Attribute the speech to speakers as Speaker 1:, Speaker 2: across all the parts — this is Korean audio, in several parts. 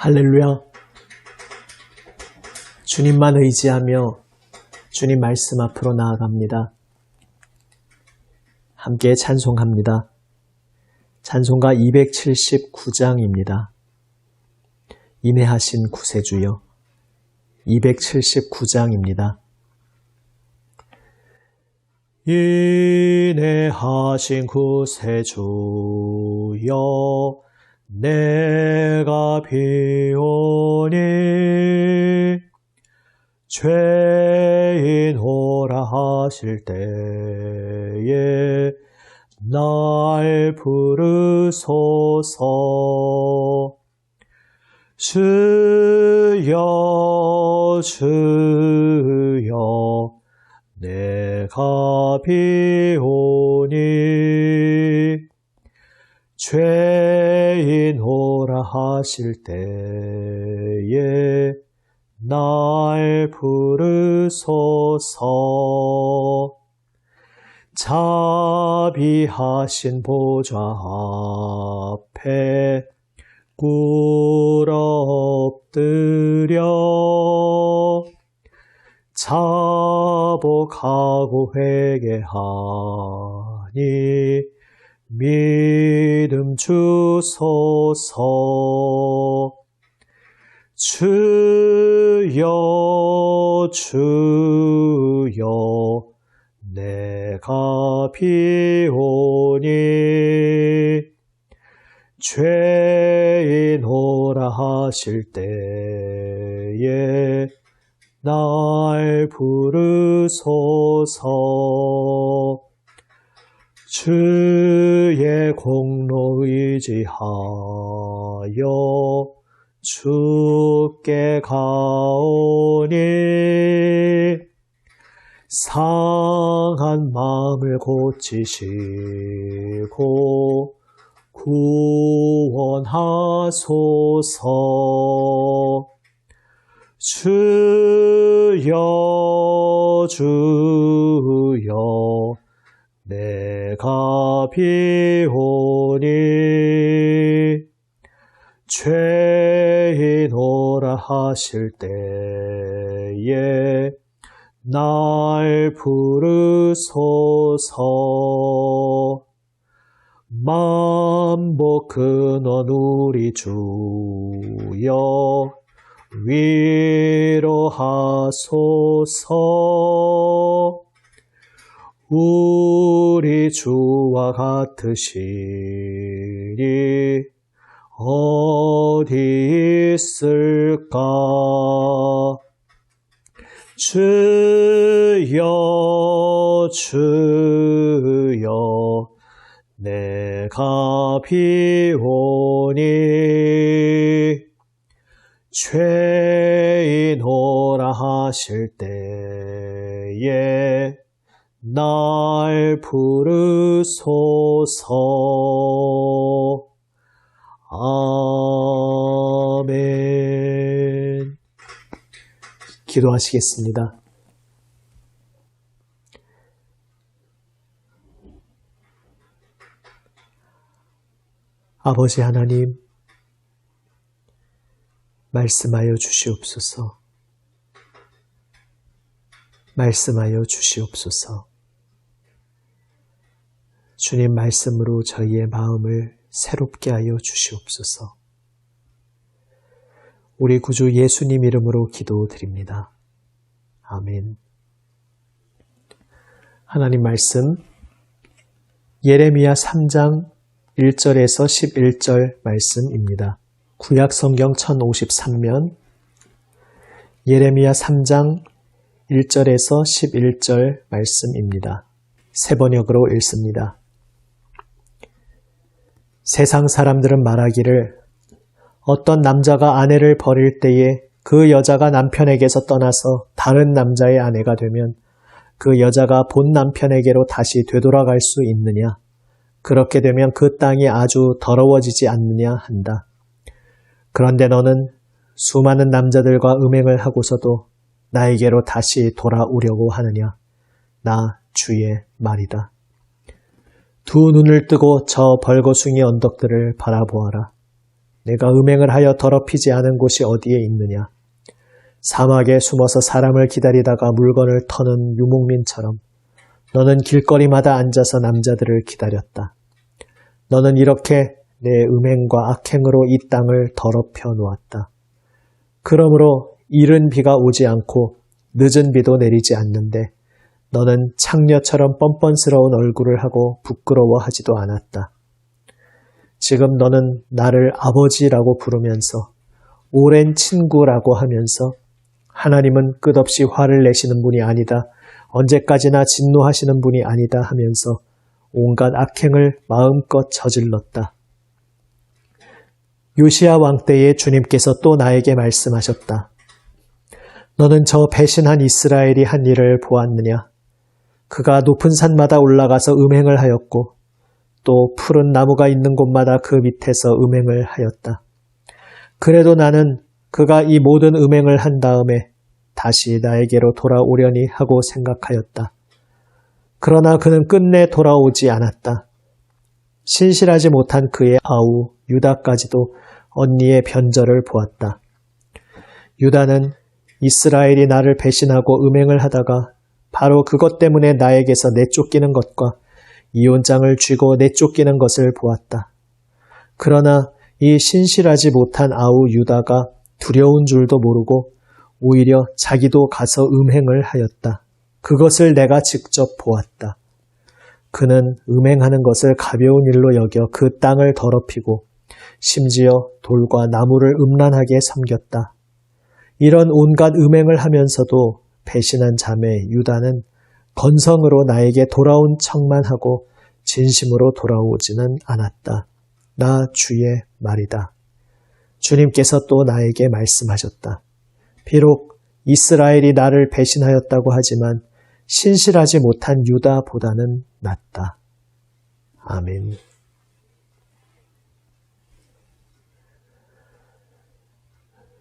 Speaker 1: 할렐루야. 주님만 의지하며 주님 말씀 앞으로 나아갑니다. 함께 찬송합니다. 찬송가 279장입니다. 인내하신 구세주여. 279장입니다. 인내하신 구세주여, 내가 비오니 죄인 오라 하실 때에 날 부르소서. 주여 주여 내가 비오니 죄인 오라 하실 때에 날 부르소서. 자비하신 보좌 앞에 꿇어 엎드려 자복하고 회개하니 믿음 주소서. 주여 주여 내가 비오니 죄인 오라 하실 때에 날 부르소서. 주의 공로 의지하여 주께 가오니 상한 마음을 고치시고 구원하소서. 주여 주여 내가 비오니 죄인 오라 하실 때에 날 부르소서. 만복 근원 우리 주여 위로하소서. 우리 주와 같으시리 어디 있을까. 주여 주여 내가 비오니 죄인 오라 하실 때에 날 부르소서. 아멘. 기도하시겠습니다. 아버지 하나님, 말씀하여 주시옵소서. 말씀하여 주시옵소서. 주님 말씀으로 저희의 마음을 새롭게 하여 주시옵소서. 우리 구주 예수님 이름으로 기도드립니다. 아멘. 하나님 말씀 예레미야 3장 1절에서 11절 말씀입니다. 구약 성경 1053면 예레미야 3장 1절에서 11절 말씀입니다. 세 번역으로 읽습니다. 세상 사람들은 말하기를 어떤 남자가 아내를 버릴 때에 그 여자가 남편에게서 떠나서 다른 남자의 아내가 되면 그 여자가 본 남편에게로 다시 되돌아갈 수 있느냐? 그렇게 되면 그 땅이 아주 더러워지지 않느냐 한다. 그런데 너는 수많은 남자들과 음행을 하고서도 나에게로 다시 돌아오려고 하느냐? 나 주의 말이다. 두 눈을 뜨고 저 벌거숭이 언덕들을 바라보아라. 내가 음행을 하여 더럽히지 않은 곳이 어디에 있느냐. 사막에 숨어서 사람을 기다리다가 물건을 터는 유목민처럼 너는 길거리마다 앉아서 남자들을 기다렸다. 너는 이렇게 내 음행과 악행으로 이 땅을 더럽혀 놓았다. 그러므로 이른 비가 오지 않고 늦은 비도 내리지 않는데 너는 창녀처럼 뻔뻔스러운 얼굴을 하고 부끄러워하지도 않았다. 지금 너는 나를 아버지라고 부르면서 오랜 친구라고 하면서 하나님은 끝없이 화를 내시는 분이 아니다. 언제까지나 진노하시는 분이 아니다 하면서 온갖 악행을 마음껏 저질렀다. 요시야 왕 때에 주님께서 또 나에게 말씀하셨다. 너는 저 배신한 이스라엘이 한 일을 보았느냐? 그가 높은 산마다 올라가서 음행을 하였고 또 푸른 나무가 있는 곳마다 그 밑에서 음행을 하였다. 그래도 나는 그가 이 모든 음행을 한 다음에 다시 나에게로 돌아오려니 하고 생각하였다. 그러나 그는 끝내 돌아오지 않았다. 신실하지 못한 그의 아우 유다까지도 언니의 변절을 보았다. 유다는 이스라엘이 나를 배신하고 음행을 하다가 바로 그것 때문에 나에게서 내쫓기는 것과 이혼장을 쥐고 내쫓기는 것을 보았다. 그러나 이 신실하지 못한 아우 유다가 두려운 줄도 모르고 오히려 자기도 가서 음행을 하였다. 그것을 내가 직접 보았다. 그는 음행하는 것을 가벼운 일로 여겨 그 땅을 더럽히고 심지어 돌과 나무를 음란하게 섬겼다. 이런 온갖 음행을 하면서도 배신한 자매 유다는 건성으로 나에게 돌아온 척만 하고 진심으로 돌아오지는 않았다. 나 주의 말이다. 주님께서 또 나에게 말씀하셨다. 비록 이스라엘이 나를 배신하였다고 하지만 신실하지 못한 유다보다는 낫다. 아멘.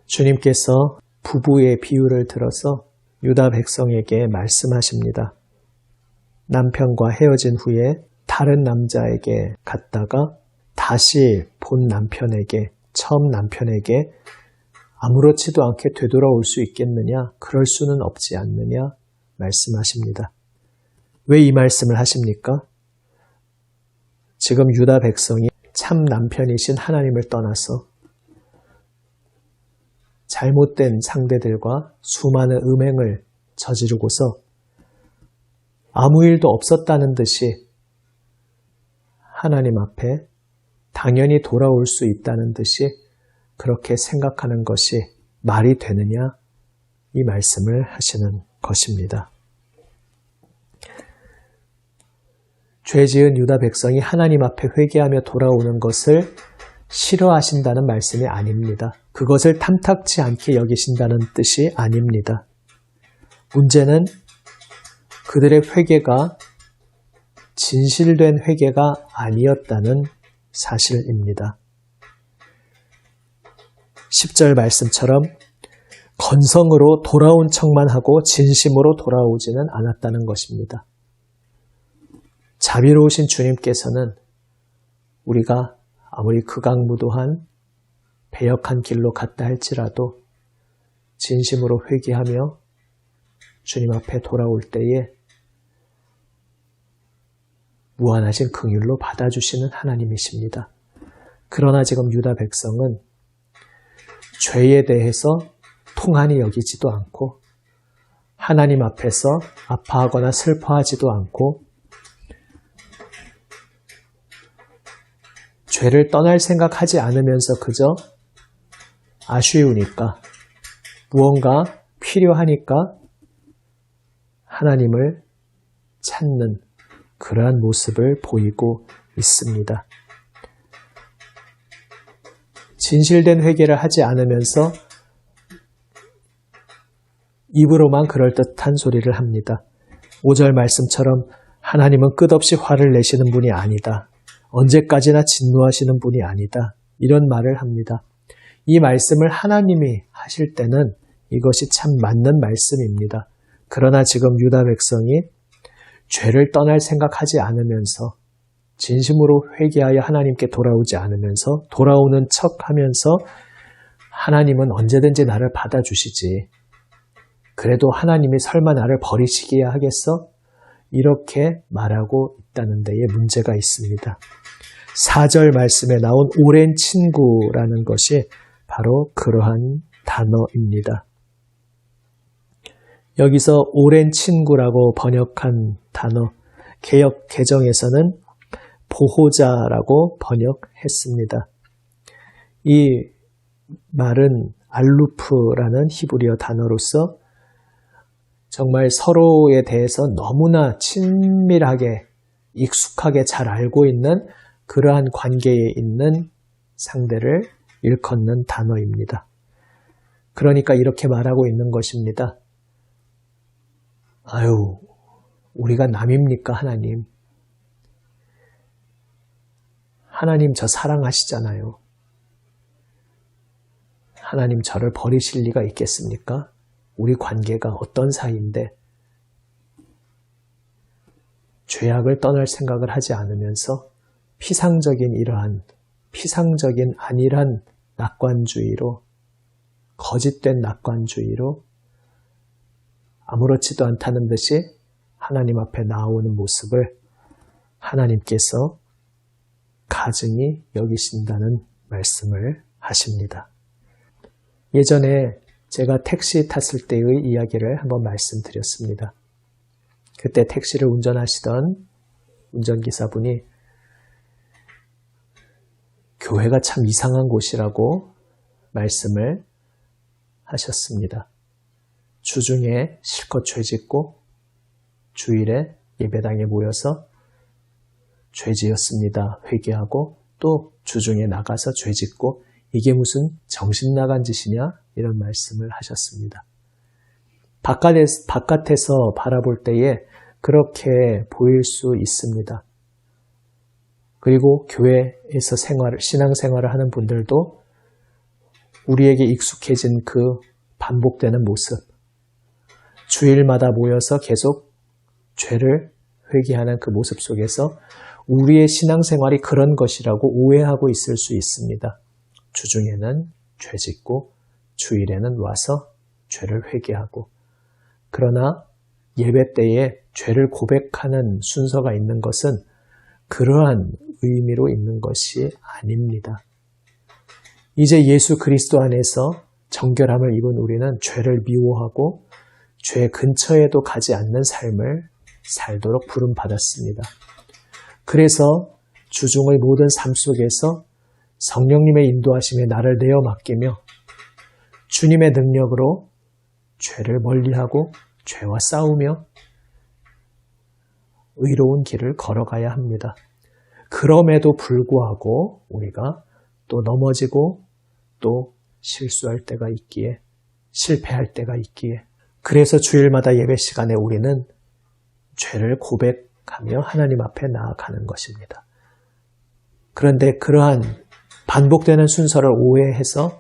Speaker 1: 주님께서 부부의 비유를 들어서 유다 백성에게 말씀하십니다. 남편과 헤어진 후에 다른 남자에게 갔다가 다시 본 남편에게, 처음 남편에게 아무렇지도 않게 되돌아올 수 있겠느냐? 그럴 수는 없지 않느냐? 말씀하십니다. 왜 이 말씀을 하십니까? 지금 유다 백성이 참 남편이신 하나님을 떠나서 잘못된 상대들과 수많은 음행을 저지르고서 아무 일도 없었다는 듯이 하나님 앞에 당연히 돌아올 수 있다는 듯이 그렇게 생각하는 것이 말이 되느냐? 이 말씀을 하시는 것입니다. 죄 지은 유다 백성이 하나님 앞에 회개하며 돌아오는 것을 싫어하신다는 말씀이 아닙니다. 그것을 탐탁치 않게 여기신다는 뜻이 아닙니다. 문제는 그들의 회개가 진실된 회개가 아니었다는 사실입니다. 10절 말씀처럼 건성으로 돌아온 척만 하고 진심으로 돌아오지는 않았다는 것입니다. 자비로우신 주님께서는 우리가 아무리 극악무도한 배역한 길로 갔다 할지라도 진심으로 회개하며 주님 앞에 돌아올 때에 무한하신 긍휼로 받아주시는 하나님이십니다. 그러나 지금 유다 백성은 죄에 대해서 통한이 여기지도 않고 하나님 앞에서 아파하거나 슬퍼하지도 않고 죄를 떠날 생각하지 않으면서 그저 아쉬우니까 무언가 필요하니까 하나님을 찾는 그러한 모습을 보이고 있습니다. 진실된 회개를 하지 않으면서 입으로만 그럴듯한 소리를 합니다. 5절 말씀처럼 하나님은 끝없이 화를 내시는 분이 아니다. 언제까지나 진노하시는 분이 아니다. 이런 말을 합니다. 이 말씀을 하나님이 하실 때는 이것이 참 맞는 말씀입니다. 그러나 지금 유다 백성이 죄를 떠날 생각하지 않으면서 진심으로 회개하여 하나님께 돌아오지 않으면서 돌아오는 척하면서 하나님은 언제든지 나를 받아주시지. 그래도 하나님이 설마 나를 버리시기야 하겠어? 이렇게 말하고 있다는 데에 문제가 있습니다. 4절 말씀에 나온 오랜 친구라는 것이 바로 그러한 단어입니다. 여기서 오랜 친구라고 번역한 단어, 개역 개정에서는 보호자라고 번역했습니다. 이 말은 알루프라는 히브리어 단어로서 정말 서로에 대해서 너무나 친밀하게 익숙하게 잘 알고 있는 그러한 관계에 있는 상대를 일컫는 단어입니다. 그러니까 이렇게 말하고 있는 것입니다. 아유, 우리가 남입니까, 하나님? 하나님 저 사랑하시잖아요. 하나님 저를 버리실 리가 있겠습니까? 우리 관계가 어떤 사이인데 죄악을 떠날 생각을 하지 않으면서 피상적인 이러한 피상적인 안일한 낙관주의로 거짓된 낙관주의로 아무렇지도 않다는 듯이 하나님 앞에 나오는 모습을 하나님께서 가증히 여기신다는 말씀을 하십니다. 예전에 제가 택시 탔을 때의 이야기를 한번 말씀드렸습니다. 그때 택시를 운전하시던 운전기사분이 교회가 참 이상한 곳이라고 말씀을 하셨습니다. 주중에 실컷 죄짓고 주일에 예배당에 모여서 죄지었습니다. 회개하고 또 주중에 나가서 죄짓고 이게 무슨 정신 나간 짓이냐? 이런 말씀을 하셨습니다. 바깥에서 바라볼 때에 그렇게 보일 수 있습니다. 그리고 교회에서 신앙생활을 하는 분들도 우리에게 익숙해진 그 반복되는 모습, 주일마다 모여서 계속 죄를 회개하는 그 모습 속에서 우리의 신앙생활이 그런 것이라고 오해하고 있을 수 있습니다. 주중에는 죄짓고 주일에는 와서 죄를 회개하고 그러나 예배 때에 죄를 고백하는 순서가 있는 것은 그러한 의미로 있는 것이 아닙니다. 이제 예수 그리스도 안에서 정결함을 입은 우리는 죄를 미워하고 죄 근처에도 가지 않는 삶을 살도록 부름받았습니다. 그래서 주중의 모든 삶 속에서 성령님의 인도하심에 나를 내어 맡기며 주님의 능력으로 죄를 멀리하고 죄와 싸우며 의로운 길을 걸어가야 합니다. 그럼에도 불구하고 우리가 또 넘어지고 또 실수할 때가 있기에 실패할 때가 있기에 그래서 주일마다 예배 시간에 우리는 죄를 고백하며 하나님 앞에 나아가는 것입니다. 그런데 그러한 반복되는 순서를 오해해서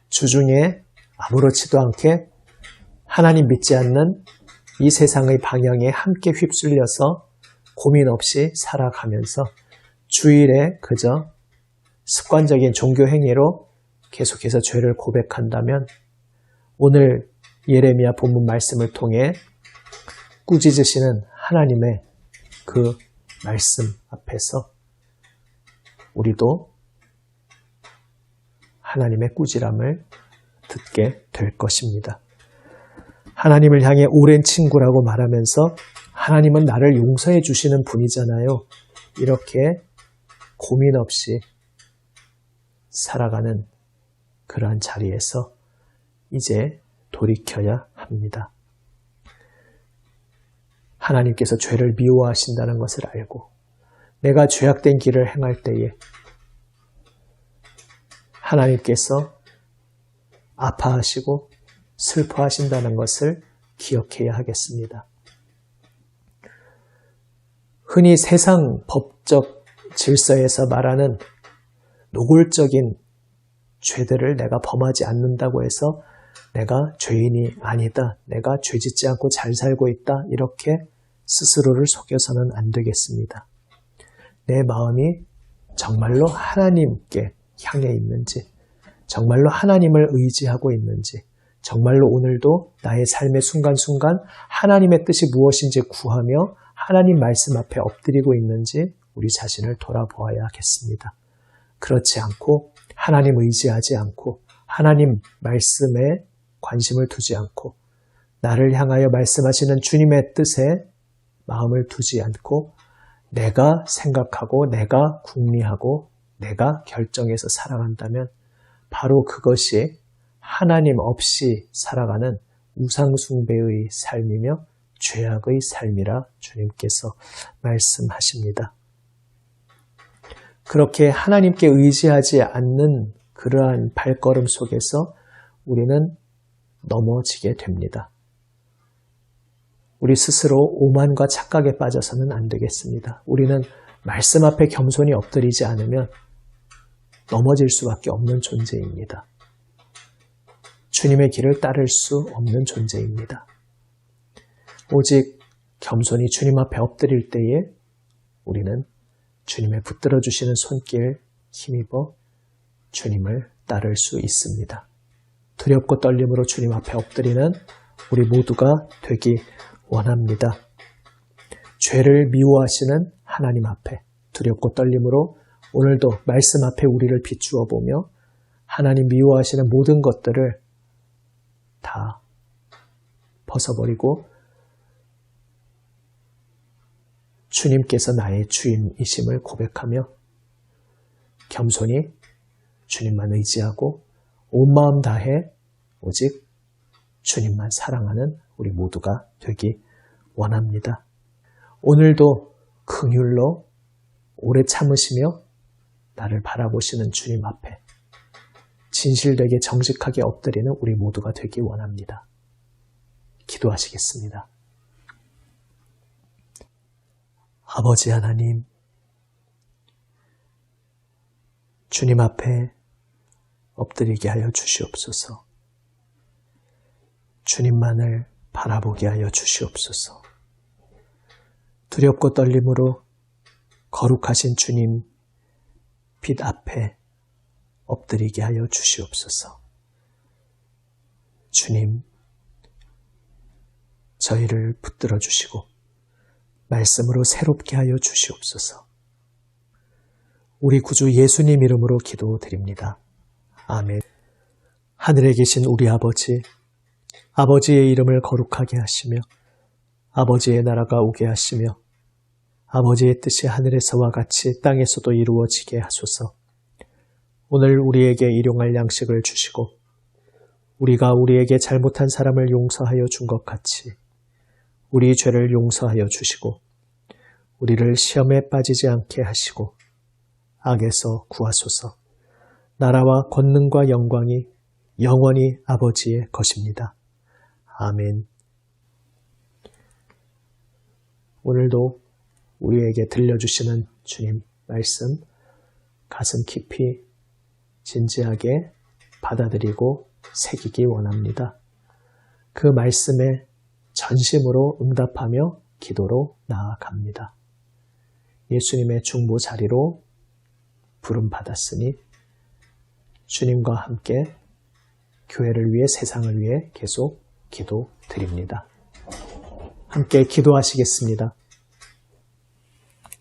Speaker 1: 주중에 아무렇지도 않게 하나님 믿지 않는 이 세상의 방향에 함께 휩쓸려서 고민 없이 살아가면서 주일에 그저 습관적인 종교 행위로 계속해서 죄를 고백한다면 오늘 예레미야 본문 말씀을 통해 꾸짖으시는 하나님의 그 말씀 앞에서 우리도 하나님의 꾸지람을 듣게 될 것입니다. 하나님을 향해 오랜 친구라고 말하면서 하나님은 나를 용서해 주시는 분이잖아요. 이렇게 고민 없이 살아가는 그러한 자리에서 이제 돌이켜야 합니다. 하나님께서 죄를 미워하신다는 것을 알고 내가 죄악된 길을 행할 때에 하나님께서 아파하시고 슬퍼하신다는 것을 기억해야 하겠습니다. 흔히 세상 법적 질서에서 말하는 노골적인 죄들을 내가 범하지 않는다고 해서 내가 죄인이 아니다, 내가 죄짓지 않고 잘 살고 있다 이렇게 스스로를 속여서는 안 되겠습니다. 내 마음이 정말로 하나님께 향해 있는지, 정말로 하나님을 의지하고 있는지, 정말로 오늘도 나의 삶의 순간순간 하나님의 뜻이 무엇인지 구하며 하나님 말씀 앞에 엎드리고 있는지 우리 자신을 돌아보아야겠습니다. 그렇지 않고 하나님 의지하지 않고 하나님 말씀에 관심을 두지 않고 나를 향하여 말씀하시는 주님의 뜻에 마음을 두지 않고 내가 생각하고 내가 궁리하고 내가 결정해서 살아간다면 바로 그것이 하나님 없이 살아가는 우상숭배의 삶이며 죄악의 삶이라 주님께서 말씀하십니다. 그렇게 하나님께 의지하지 않는 그러한 발걸음 속에서 우리는 넘어지게 됩니다. 우리 스스로 오만과 착각에 빠져서는 안 되겠습니다. 우리는 말씀 앞에 겸손히 엎드리지 않으면 넘어질 수밖에 없는 존재입니다. 주님의 길을 따를 수 없는 존재입니다. 오직 겸손히 주님 앞에 엎드릴 때에 우리는 주님의 붙들어 주시는 손길 힘입어 주님을 따를 수 있습니다. 두렵고 떨림으로 주님 앞에 엎드리는 우리 모두가 되기 원합니다. 죄를 미워하시는 하나님 앞에 두렵고 떨림으로 오늘도 말씀 앞에 우리를 비추어 보며 하나님 미워하시는 모든 것들을 다 벗어버리고 주님께서 나의 주인이심을 고백하며 겸손히 주님만 의지하고 온 마음 다해 오직 주님만 사랑하는 우리 모두가 되기 원합니다. 오늘도 긍휼로 오래 참으시며 나를 바라보시는 주님 앞에 진실되게 정직하게 엎드리는 우리 모두가 되기 원합니다. 기도하시겠습니다. 아버지 하나님, 주님 앞에 엎드리게 하여 주시옵소서. 주님만을 바라보게 하여 주시옵소서. 두렵고 떨림으로 거룩하신 주님 빛 앞에 엎드리게 하여 주시옵소서. 주님, 저희를 붙들어 주시고 말씀으로 새롭게 하여 주시옵소서. 우리 구주 예수님 이름으로 기도드립니다. 아멘. 하늘에 계신 우리 아버지, 아버지의 이름을 거룩하게 하시며 아버지의 나라가 오게 하시며 아버지의 뜻이 하늘에서와 같이 땅에서도 이루어지게 하소서. 오늘 우리에게 일용할 양식을 주시고 우리가 우리에게 잘못한 사람을 용서하여 준 것 같이 우리 죄를 용서하여 주시고 우리를 시험에 빠지지 않게 하시고 악에서 구하소서. 나라와 권능과 영광이 영원히 아버지의 것입니다. 아멘. 오늘도 우리에게 들려주시는 주님 말씀 가슴 깊이 진지하게 받아들이고 새기기 원합니다. 그 말씀에 전심으로 응답하며 기도로 나아갑니다. 예수님의 중보 자리로 부름받았으니 주님과 함께 교회를 위해 세상을 위해 계속 기도드립니다. 함께 기도하시겠습니다.